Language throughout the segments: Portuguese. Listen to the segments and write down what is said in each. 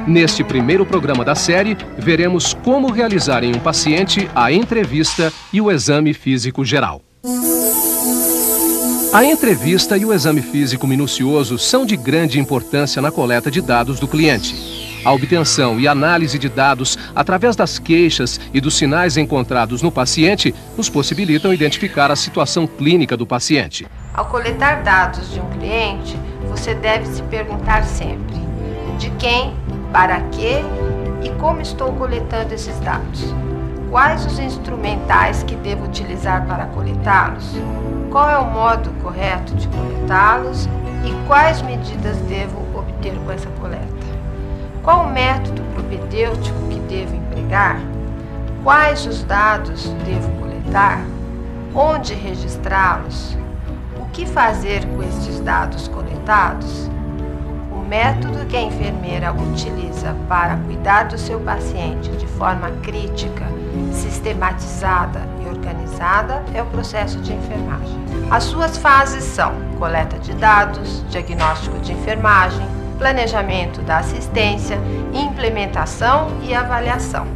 Neste primeiro programa da série, veremos como realizar em um paciente a entrevista e o exame físico geral. A entrevista e o exame físico minucioso são de grande importância na coleta de dados do cliente. A obtenção e análise de dados através das queixas e dos sinais encontrados no paciente nos possibilitam identificar a situação clínica do paciente. Ao coletar dados de um cliente, você deve se perguntar sempre: de quem, para quê e como estou coletando esses dados? Quais os instrumentais que devo utilizar para coletá-los? Qual é o modo correto de coletá-los e quais medidas devo obter com essa coleta? Qual o método propedêutico que devo empregar? Quais os dados devo coletar? Onde registrá-los? O que fazer com estes dados coletados? O método que a enfermeira utiliza para cuidar do seu paciente de forma crítica, sistematizada e organizada é o processo de enfermagem. As suas fases são coleta de dados, diagnóstico de enfermagem, planejamento da assistência, implementação e avaliação.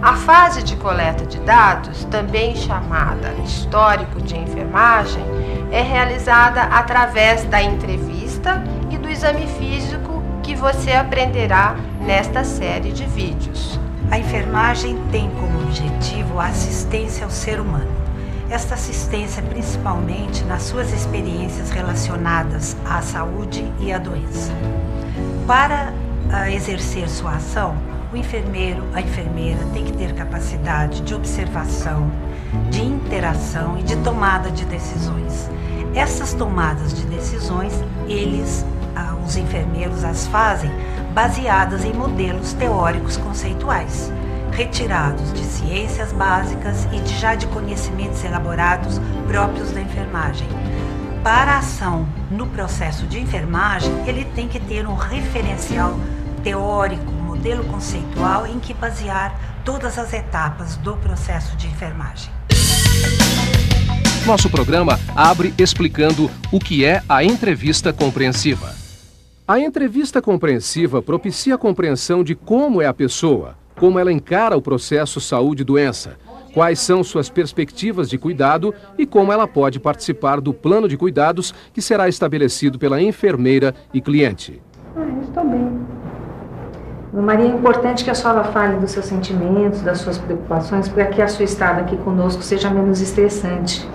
A fase de coleta de dados, também chamada histórico de enfermagem, é realizada através da entrevista e do exame físico que você aprenderá nesta série de vídeos. A enfermagem tem como objetivo a assistência ao ser humano. Esta assistência principalmente nas suas experiências relacionadas à saúde e à doença. Para exercer sua ação, o enfermeiro, a enfermeira tem que ter capacidade de observação, de interação e de tomada de decisões. Essas tomadas de decisões, os enfermeiros as fazem baseadas em modelos teóricos conceituais, retirados de ciências básicas e de conhecimentos elaborados próprios da enfermagem. Para a ação no processo de enfermagem, ele tem que ter um referencial teórico, modelo conceitual em que basear todas as etapas do processo de enfermagem. Nosso programa abre explicando o que é a entrevista compreensiva. A entrevista compreensiva propicia a compreensão de como é a pessoa, como ela encara o processo saúde-doença, quais são suas perspectivas de cuidado e como ela pode participar do plano de cuidados que será estabelecido pela enfermeira e cliente. Estou bem. Maria, é importante que a senhora fale dos seus sentimentos, das suas preocupações, para que a sua estada aqui conosco seja menos estressante.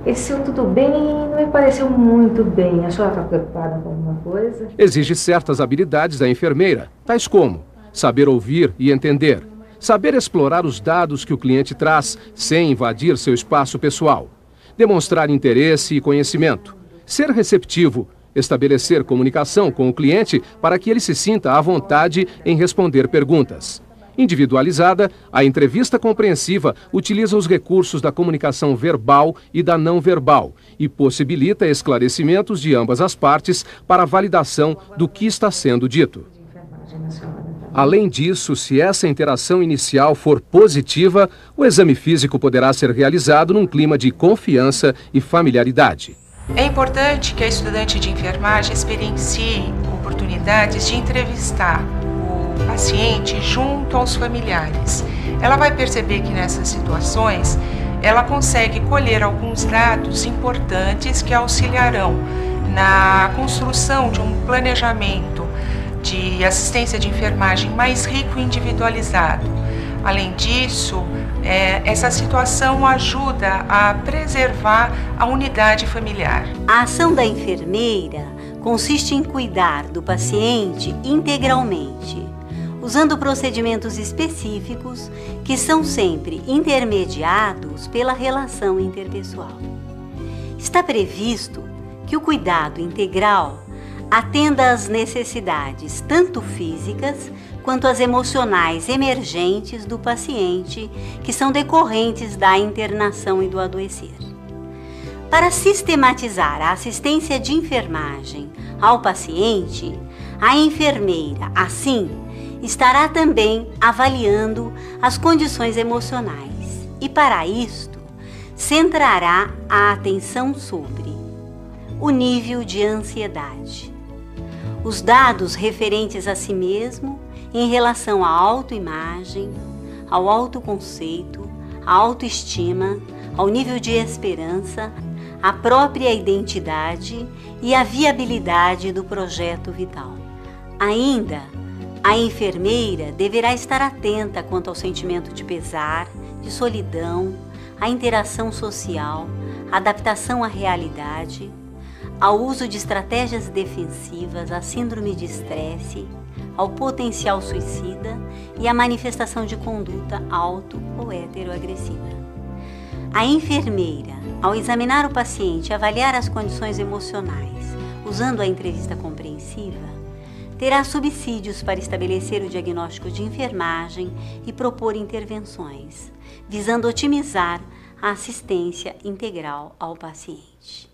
Esse seu tudo bem não me pareceu muito bem. A senhora está preocupada com alguma coisa? Exige certas habilidades da enfermeira, tais como saber ouvir e entender, saber explorar os dados que o cliente traz sem invadir seu espaço pessoal, demonstrar interesse e conhecimento, ser receptivo, estabelecer comunicação com o cliente para que ele se sinta à vontade em responder perguntas. Individualizada, a entrevista compreensiva utiliza os recursos da comunicação verbal e da não verbal e possibilita esclarecimentos de ambas as partes para a validação do que está sendo dito. Além disso, se essa interação inicial for positiva, o exame físico poderá ser realizado num clima de confiança e familiaridade. É importante que a estudante de enfermagem experiencie oportunidades de entrevistar o paciente junto aos familiares. Ela vai perceber que nessas situações ela consegue colher alguns dados importantes que auxiliarão na construção de um planejamento de assistência de enfermagem mais rico e individualizado. Além disso, essa situação ajuda a preservar a unidade familiar. A ação da enfermeira consiste em cuidar do paciente integralmente, usando procedimentos específicos que são sempre intermediados pela relação interpessoal. Está previsto que o cuidado integral atenda às necessidades tanto físicas quanto às emocionais emergentes do paciente, que são decorrentes da internação e do adoecer. Para sistematizar a assistência de enfermagem ao paciente, a enfermeira, assim, estará também avaliando as condições emocionais e, para isto, centrará a atenção sobre o nível de ansiedade, os dados referentes a si mesmo em relação à autoimagem, ao autoconceito, à autoestima, ao nível de esperança, à própria identidade e à viabilidade do projeto vital. Ainda, a enfermeira deverá estar atenta quanto ao sentimento de pesar, de solidão, à interação social, à adaptação à realidade, ao uso de estratégias defensivas, à síndrome de estresse, ao potencial suicida e à manifestação de conduta auto- ou heteroagressiva. A enfermeira, ao examinar o paciente e avaliar as condições emocionais, usando a entrevista compreensiva, terá subsídios para estabelecer o diagnóstico de enfermagem e propor intervenções, visando otimizar a assistência integral ao paciente.